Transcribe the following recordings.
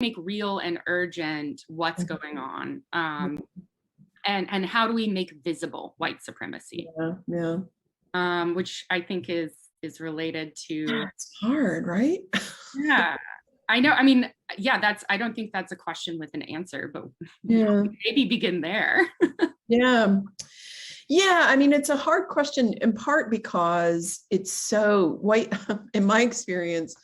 make real and urgent what's going on? And how do we make visible white supremacy? Which I think is related to. It's hard, right? Yeah, I know. I mean, yeah, I don't think that's a question with an answer, but maybe begin there. Yeah, I mean, it's a hard question in part because it's so white. In my experience,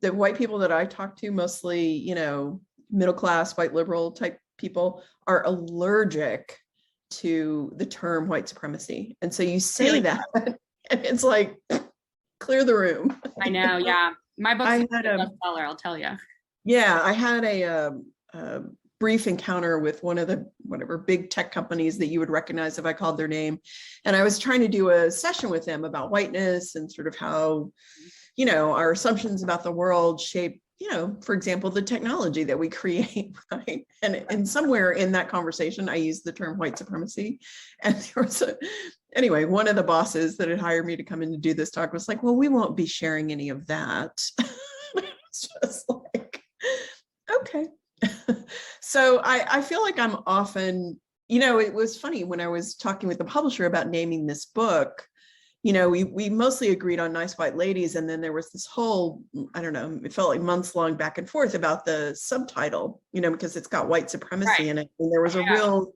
the white people that I talk to, mostly, you know, middle class, white liberal type people, are allergic to the term white supremacy. And so you say really? That, and it's like, clear the room. I know, yeah. My book's a bestseller, I'll tell you. Yeah, I had a brief encounter with one of the whatever big tech companies that you would recognize if I called their name. And I was trying to do a session with them about whiteness and sort of how, you know, our assumptions about the world shape, you know, for example, the technology that we create, right? And somewhere in that conversation, I used the term white supremacy. And there was anyway, one of the bosses that had hired me to come in to do this talk was like, well, we won't be sharing any of that. It's just like, okay. So I feel like I'm often, you know, it was funny when I was talking with the publisher about naming this book, you know, we mostly agreed on Nice White Ladies. And then there was this whole, I don't know, it felt like months long back and forth about the subtitle, you know, because it's got white supremacy in it. And there was a real,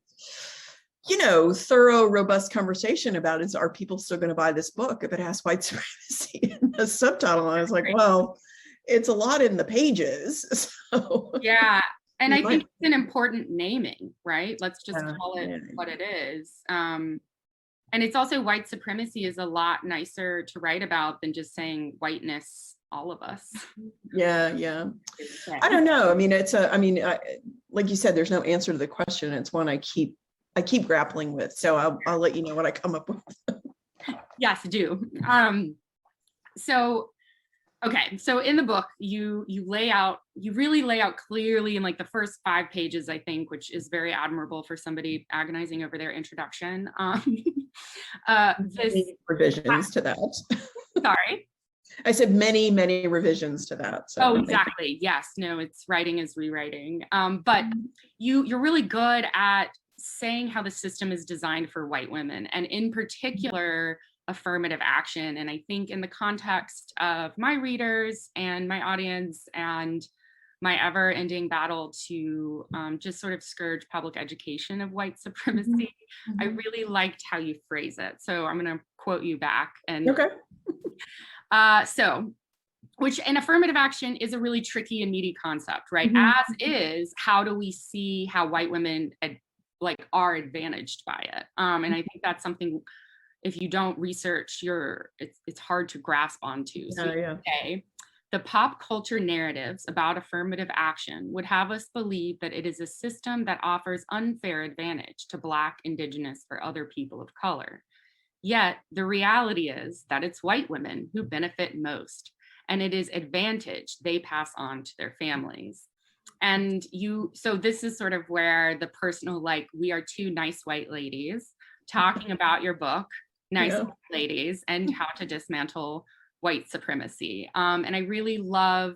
you know, thorough, robust conversation about, are people still going to buy this book if it has white supremacy in the subtitle? And I was like, well, it's a lot in the pages. So yeah. And I think it's an important naming, right? Let's just call it what it is. And it's also, white supremacy is a lot nicer to write about than just saying whiteness, all of us. Yeah. I don't know. I mean, like you said, there's no answer to the question. It's one I keep grappling with. So I'll let you know what I come up with. Yes, do. Okay, so in the book, you really lay out clearly in like the first 5 pages, I think, which is very admirable for somebody agonizing over their introduction. Many revisions to that. Sorry? I said many revisions to that. So oh, exactly. Yes. No, it's writing is rewriting. But you're really good at saying how the system is designed for white women, and in particular, affirmative action. And I think in the context of my readers and my audience and my ever-ending battle to just sort of scourge public education of white supremacy, I really liked how you phrase it. So I'm going to quote you back. And okay. Which an affirmative action is a really tricky and meaty concept, right? As is, how do we see how white women are advantaged by it? And I think that's something, if you don't research, it's hard to grasp onto. So say, the pop culture narratives about affirmative action would have us believe that it is a system that offers unfair advantage to Black, Indigenous, or other people of color. Yet the reality is that it's white women who benefit most, and it is advantage they pass on to their families. And so this is sort of where the personal, like, we are 2 nice white ladies talking about your book, Nice White Ladies, and how to dismantle white supremacy. And I really love,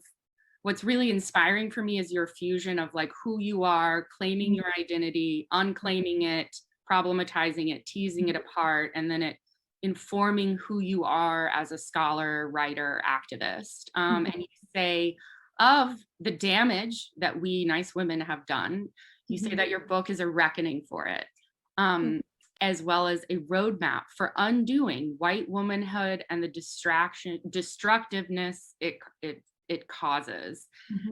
what's really inspiring for me is your fusion of like who you are, claiming your identity, unclaiming it, problematizing it, teasing it apart, and then it informing who you are as a scholar, writer, activist. And you say, of the damage that we nice women have done, you say that your book is a reckoning for it, as well as a roadmap for undoing white womanhood and the destructiveness it causes.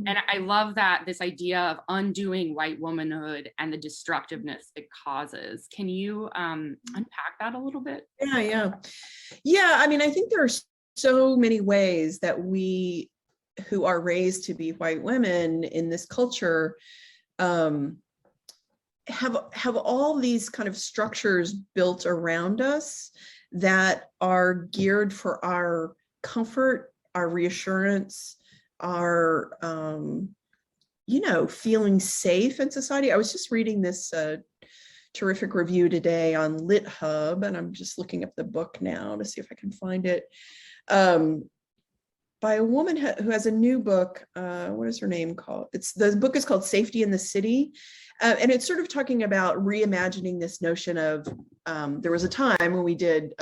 And I love that, this idea of undoing white womanhood and the destructiveness it causes. Can you unpack that a little bit? Yeah, I mean, I think there are so many ways that we who are raised to be white women in this culture have all these kind of structures built around us that are geared for our comfort, our reassurance, our feeling safe in society. I was just reading this terrific review today on LitHub, and I'm just looking up the book now to see if I can find it, by by a woman who has a new book. What is her name called? The book is called Safety in the City. And it's sort of talking about reimagining this notion of, there was a time when we did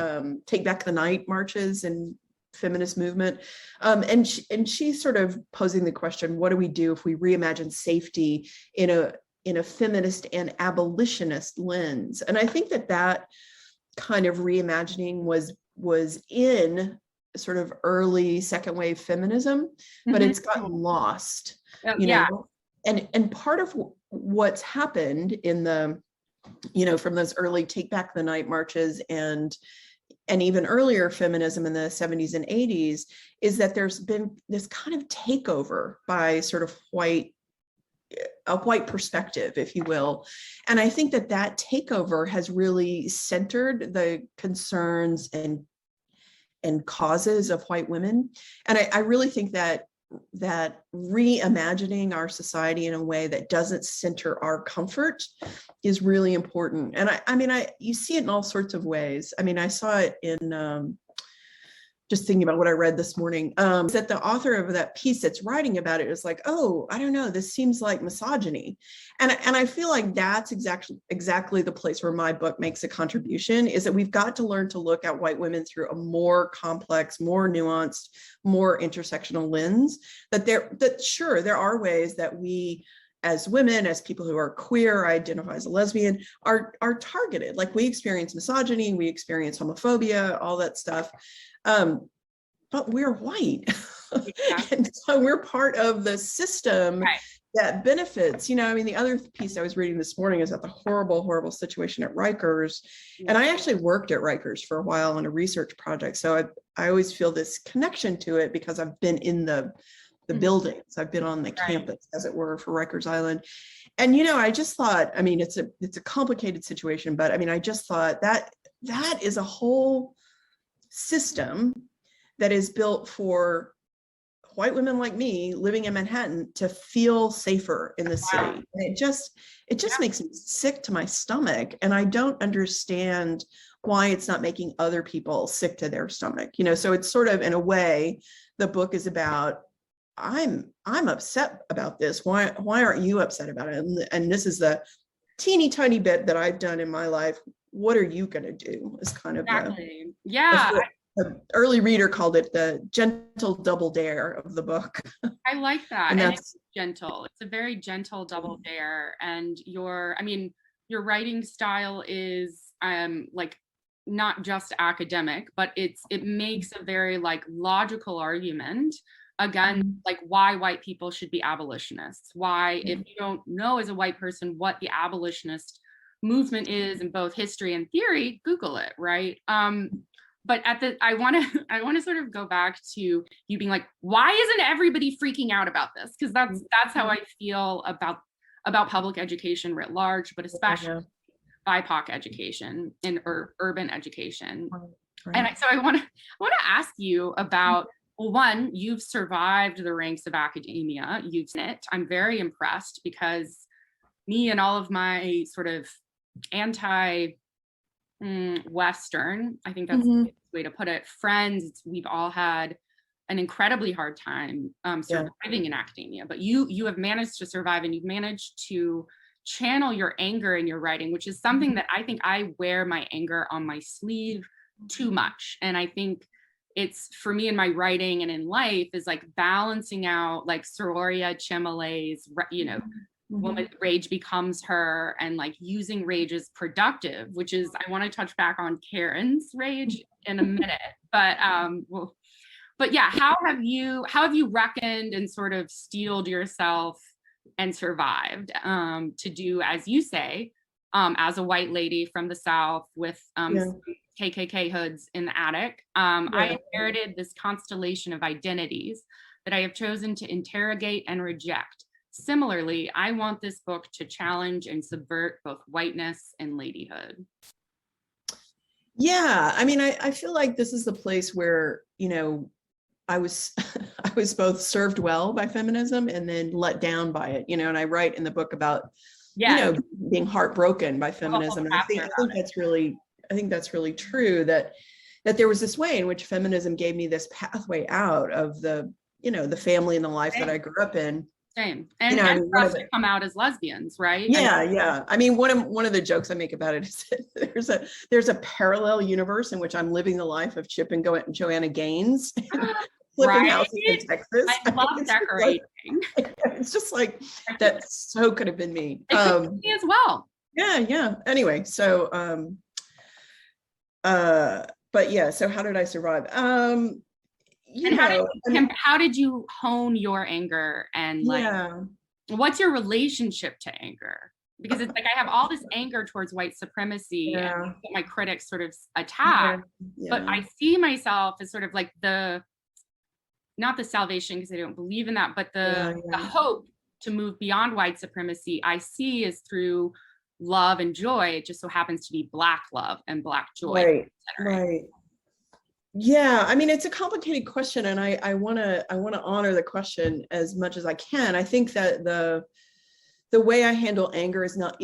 Take Back the Night marches and feminist movement. And she's sort of posing the question, what do we do if we reimagine safety in a feminist and abolitionist lens? And I think that kind of reimagining was in sort of early second wave feminism, but it's gotten lost, you know? And part of what's happened in the, from those early Take Back the Night marches and even earlier feminism in the 70s and 80s is that there's been this kind of takeover by sort of a white perspective, if you will. And I think that takeover has really centered the concerns and causes of white women. And I really think that reimagining our society in a way that doesn't center our comfort is really important. And you see it in all sorts of ways. I mean, I saw it in just thinking about what I read this morning, that the author of that piece that's writing about it is like, oh, I don't know, this seems like misogyny. And I feel like that's exactly the place where my book makes a contribution, is that we've got to learn to look at white women through a more complex, more nuanced, more intersectional lens. Sure, there are ways that we, as women, as people who are queer, identify as a lesbian, are targeted. Like, we experience misogyny, we experience homophobia, all that stuff. But we're white. And so we're part of the system that benefits, the other piece I was reading this morning is about the horrible, horrible situation at Rikers. And I actually worked at Rikers for a while on a research project. So I always feel this connection to it because I've been in the buildings. I've been on the campus, as it were, for Rikers Island. And, I just thought, it's a complicated situation, but I just thought that is a whole system that is built for white women like me living in Manhattan to feel safer in the city. And it just makes me sick to my stomach. And I don't understand why it's not making other people sick to their stomach. So it's sort of, in a way, the book is about, I'm upset about this. Why aren't you upset about it? And this is the teeny tiny bit that I've done in my life. What are you going to do? Is kind of the early reader called it the gentle double dare of the book. I like that. And it's gentle. It's a very gentle double dare. And your writing style is like not just academic, but it makes a very like logical argument against like why white people should be abolitionists. Why, if you don't know as a white person what the abolitionist movement is in both history and theory, Google it, right? But I want to sort of go back to you being like, why isn't everybody freaking out about this? Because that's how I feel about public education writ large, but especially BIPOC education and urban education. Right. And so I want to ask you about, well, one, you've survived the ranks of academia. You've seen it. I'm very impressed, because me and all of my sort of anti-Western, I think that's the way to put it, friends, we've all had an incredibly hard time surviving in academia. But you have managed to survive, and you've managed to channel your anger in your writing, which is something that I think I wear my anger on my sleeve too much. And I think it's, for me in my writing and in life, is like balancing out like Sororia Chemale's, woman, rage becomes her, and like using rage as productive, which is, I want to touch back on Karen's rage in a minute, but yeah, how have you reckoned and sort of steeled yourself and survived to do, as you say, as a white lady from the South with KKK hoods in the attic? I inherited this constellation of identities that I have chosen to interrogate and reject. Similarly, I want this book to challenge and subvert both whiteness and ladyhood. Yeah, I feel like this is the place where, I was both served well by feminism and then let down by it, and I write in the book about, being heartbroken by feminism. And I think that's really true, that, that there was this way in which feminism gave me this pathway out of the, the family and the life that I grew up in. Same. And, and for us to come out as lesbians, right? Yeah. I mean, one of the jokes I make about it is that there's a parallel universe in which I'm living the life of Chip and Joanna Gaines, flipping houses in Texas. I love decorating. It's just like that. So could have been me. It could be me as well. Yeah. Anyway, so but yeah. So how did I survive? How did you hone your anger, and what's your relationship to anger? Because it's like I have all this anger towards white supremacy and my critics sort of attack, but I see myself as sort of like not the salvation, because I don't believe in that, but the hope to move beyond white supremacy I see is through love and joy. It just so happens to be Black love and Black joy. Right. Yeah, I mean, it's a complicated question, and I want to honor the question as much as I can. I think that the way I handle anger is not,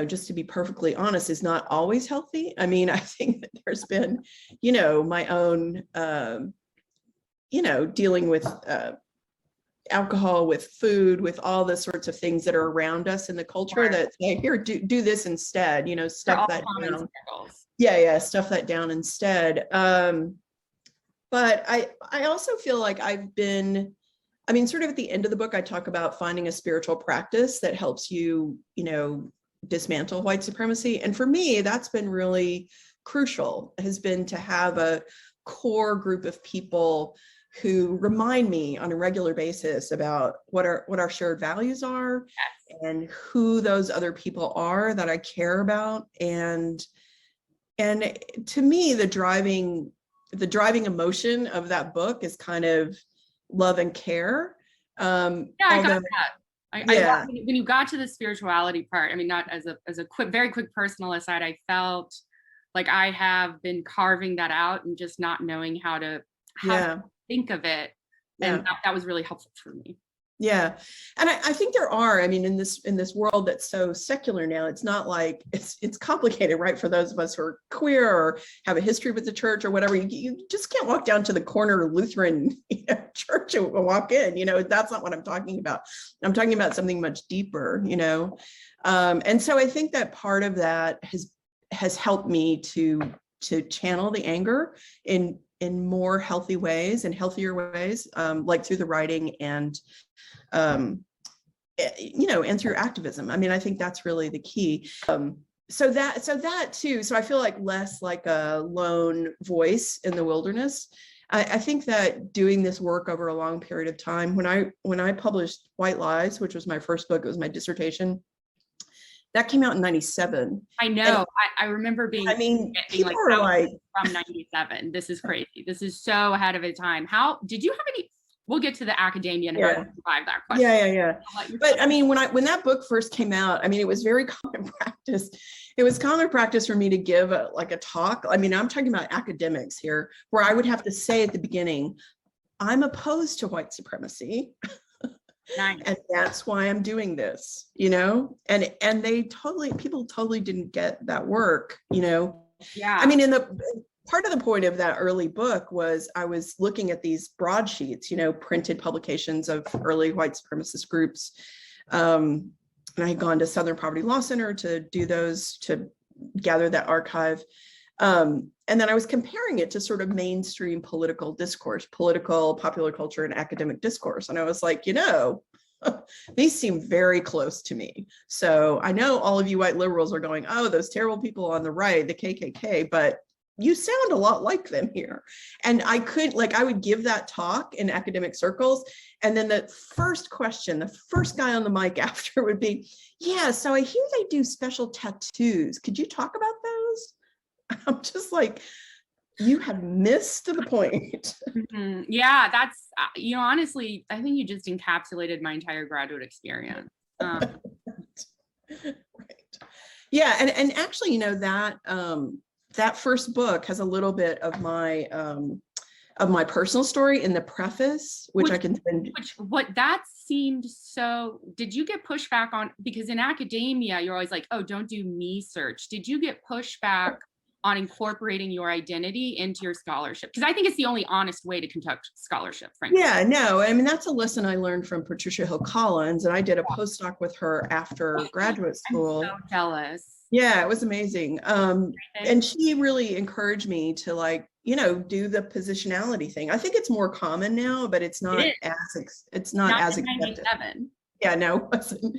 just to be perfectly honest, is not always healthy. I mean, I think that there's been, my own, dealing with alcohol, with food, with all the sorts of things that are around us in the culture that say, here, do this instead, stuff that down. Stuff that down instead. But I also feel like sort of at the end of the book, I talk about finding a spiritual practice that helps you, dismantle white supremacy. And for me, that's been really crucial, has been to have a core group of people who remind me on a regular basis about what our shared values are, and who those other people are that I care about. And to me, the driving emotion of that book is kind of love and care. I got that. When you got to the spirituality part, I mean, not as a very quick personal aside, I felt like I have been carving that out and just not knowing how to think of it. And that was really helpful for me. Yeah. And I think there are, I mean, in this world that's so secular now, it's not like it's complicated, right? For those of us who are queer or have a history with the church or whatever, you just can't walk down to the corner Lutheran church and walk in, that's not what I'm talking about. I'm talking about something much deeper, and so I think that part of that has helped me to channel the anger in more healthy ways and healthier ways, like through the writing and and through activism. I mean, I think that's really the key. So that too. So I feel like less like a lone voice in the wilderness. I think that doing this work over a long period of time, when I published White Lies, which was my first book, it was my dissertation, that came out in 97. I know. I remember being people are like from 97. This is crazy. This is so ahead of its time. How did you have any? We'll get to the academia and how to survive that question. Yeah. But I mean, when that book first came out, I mean, it was very common practice. It was common practice for me to give a talk. I mean, I'm talking about academics here, where I would have to say at the beginning, I'm opposed to white supremacy. Nice. And that's why I'm doing this, and people totally didn't get that work, Yeah. I mean, part of the point of that early book was I was looking at these broadsheets, printed publications of early white supremacist groups. And I had gone to Southern Poverty Law Center to do those, to gather that archive. And then I was comparing it to sort of mainstream political discourse, political, popular culture, and academic discourse. And I was like, these seem very close to me. So I know all of you white liberals are going, oh, those terrible people on the right, the KKK, but you sound a lot like them here. And I would give that talk in academic circles. And then the first question, the first guy on the mic after would be, yeah, so I hear they do special tattoos. Could you talk about those? I'm just like, you have missed the point. Mm-hmm. Yeah, that's, honestly, I think you just encapsulated my entire graduate experience. Right. Yeah. And actually, that first book has a little bit of my personal story in the preface, which I can send. That seemed so. Did you get pushback on, because in academia you're always like, oh, don't do me search. Did you get pushback on incorporating your identity into your scholarship, because I think it's the only honest way to conduct scholarship, frankly. Yeah, no, I mean, that's a lesson I learned from Patricia Hill Collins, and I did a postdoc with her after graduate school. I'm so jealous. Yeah, it was amazing. And she really encouraged me to, like, you know, do the positionality thing. I think it's more common now, but it's not it's not as accepted. Yeah, no, it wasn't.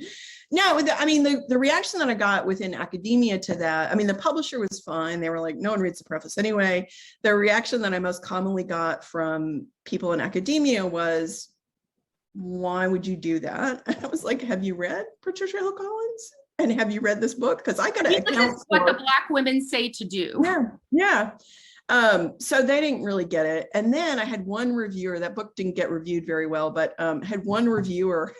No, I mean, the reaction that I got within academia to that, I mean, the publisher was fine. They were like, no one reads the preface anyway. The reaction that I most commonly got from people in academia was, why would you do that? And I was like, have you read Patricia Hill Collins? And have you read this book? Because I got to account for what the Black women say to do. Yeah, yeah. So they didn't really get it. And then I had one reviewer, that book didn't get reviewed very well, but had one reviewer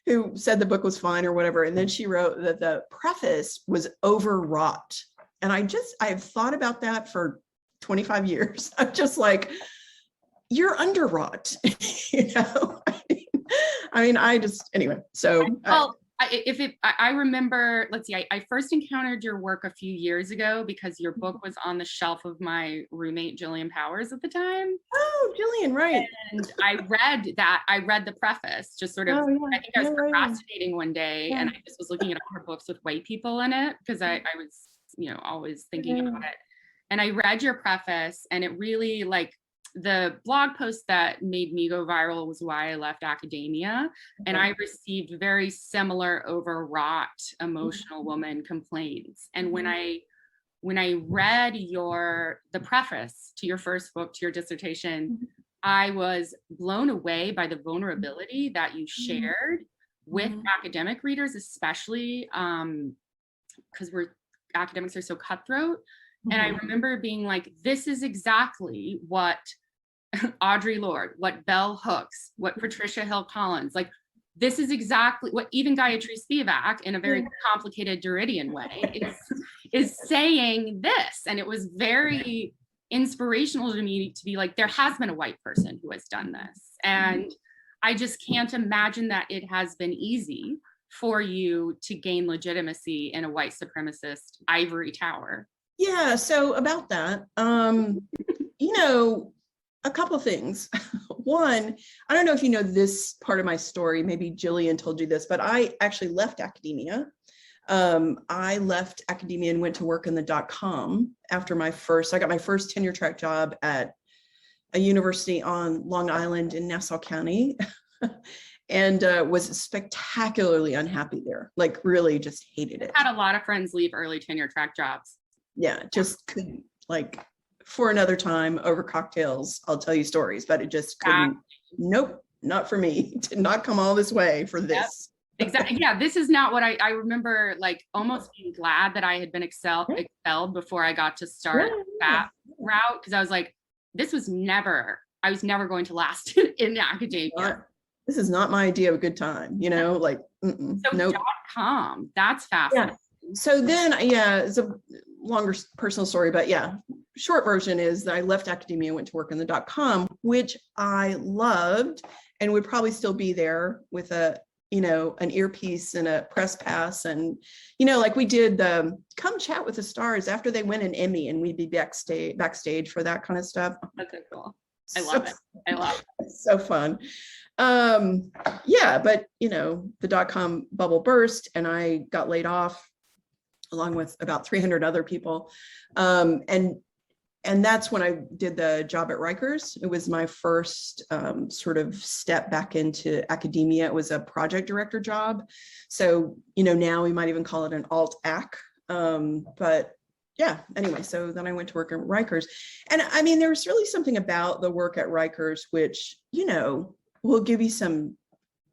who said the book was fine or whatever. And then she wrote that the preface was overwrought. And I've thought about that for 25 years. I'm just like, you're underwrought, you know? Anyway, so. I remember, let's see, I first encountered your work a few years ago because your book was on the shelf of my roommate, Jillian Powers, at the time. Oh, Jillian, right. And I read the preface, just sort of, I think I was procrastinating one day and I just was looking at all her books with white people in it because I was, you know, always thinking about it. And I read your preface and it really, like, the blog post that made me go viral was why I left academia. And I received very similar overwrought emotional woman complaints. And when I read the preface to your first book, to your dissertation, I was blown away by the vulnerability that you shared with academic readers, especially because academics are so cutthroat. And I remember being like, this is exactly what Audre Lorde, what Bell Hooks, what Patricia Hill Collins, like, this is exactly what even Gayatri Spivak, in a very complicated Derridian way, is saying this. And it was very inspirational to me to be like, there has been a white person who has done this. And I just can't imagine that it has been easy for you to gain legitimacy in a white supremacist ivory tower. Yeah, so about that, you know, a couple of things. One, I don't know if you know this part of my story, maybe Jillian told you this, but I actually left academia. I left academia and went to work in the .com after I got my first tenure track job at a university on Long Island in Nassau County. And was spectacularly unhappy there, like really just hated it. I had a lot of friends leave early tenure track jobs. Yeah, just couldn't, like, for another time over cocktails, I'll tell you stories, but it just couldn't, nope, not for me. Did not come all this way for this. Yep. Exactly. Yeah, this is not what I remember, like, almost being glad that I had been expelled before I got to start that route, because I was like, I was never going to last in academia. This is not my idea of a good time, you know, like, So nope. .com, that's fascinating. Yeah. So then, it's a longer personal story, but yeah, short version is that I left academia and went to work in the .com, which I loved and would probably still be there with an earpiece and a press pass. And, you know, like we did the Come Chat with the Stars after they win an Emmy, and we'd be backstage for that kind of stuff. That's so cool. I love it. I love it. It's so fun. Yeah, but you know, the .com bubble burst and I got laid off along with about 300 other people. And that's when I did the job at Rikers. It was my first sort of step back into academia. It was a project director job. So, you know, now we might even call it an alt-ac. But yeah, anyway, so then I went to work at Rikers. And I mean, there was really something about the work at Rikers, which, you know, will give you some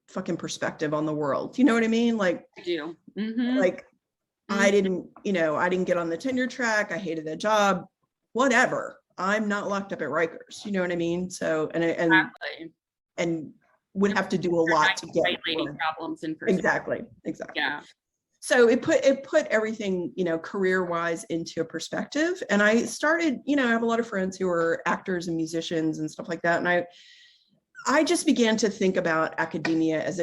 fucking perspective on the world. You know what I mean? Like, I do. Mm-hmm. Like, I didn't get on the tenure track. I hated that job, whatever. I'm not locked up at Rikers. You know what I mean? So, exactly. And would have to do a lot to get problems in person. Exactly. Yeah. So it put everything, you know, career-wise into a perspective. And I started, you know, I have a lot of friends who are actors and musicians and stuff like that. And I just began to think about academia as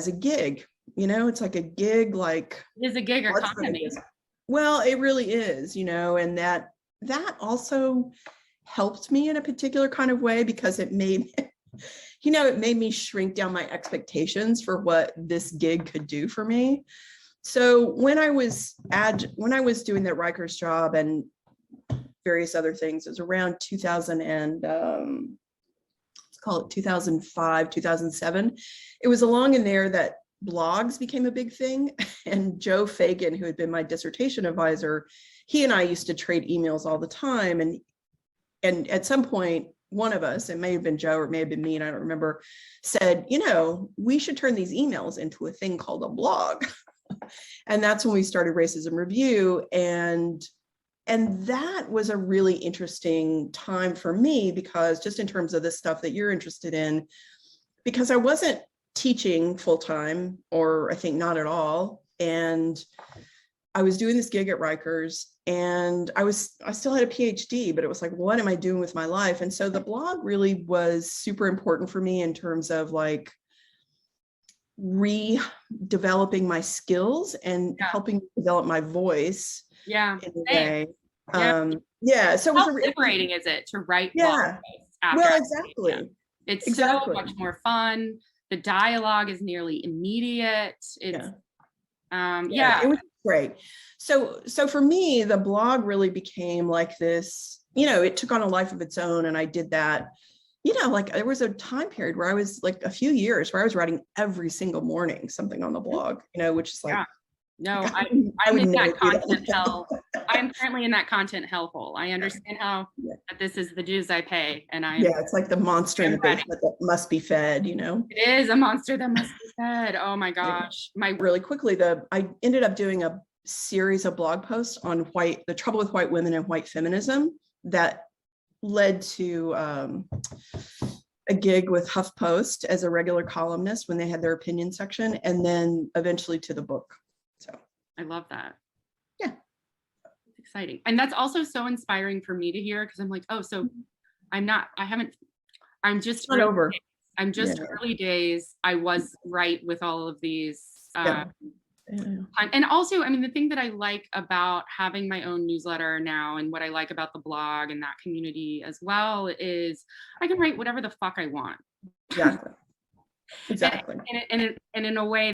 a gig. You know, it's like a gig, like it is a gig economy. Well, it really is, and that also helped me in a particular kind of way, because it made it made me shrink down my expectations for what this gig could do for me. So when I was doing that Rikers job and various other things, it was around 2000 and let's call it 2005, 2007. It was along in there that blogs became a big thing. And Joe Fagan, who had been my dissertation advisor, he and I used to trade emails all the time. And at some point, one of us, it may have been Joe or it may have been me, and I don't remember, said, we should turn these emails into a thing called a blog. And that's when we started Racism Review. And that was a really interesting time for me, because just in terms of the stuff that you're interested in, because I wasn't teaching full time, or I think not at all. And I was doing this gig at Rikers, and I still had a PhD, but it was like, what am I doing with my life? And so the blog really was super important for me in terms of like redeveloping my skills and helping develop my voice. Yeah. In a way. So it how was liberating is it to write? Yeah. Well, exactly. It's so much more fun. The dialogue is nearly immediate. It's it was great. So for me, the blog really became like this, it took on a life of its own. And I did that, like there was a time period where I was like a few years where I was writing every single morning something on the blog, which is like, no, I'm in that content hell. I'm currently in that content hellhole. I understand how that this is the dues I pay, and it's like the monster in the basement that must be fed. It is a monster that must be fed. Oh my gosh! Really quickly, I ended up doing a series of blog posts on the trouble with white women and white feminism that led to a gig with HuffPost as a regular columnist when they had their opinion section, and then eventually to the book. So I love that. Yeah. It's exciting. And that's also so inspiring for me to hear, because I'm like, oh, so I'm just over. I'm just early days. I was right with all of these. And also, I mean, the thing that I like about having my own newsletter now, and what I like about the blog and that community as well, is I can write whatever the fuck I want. Exactly. And in a way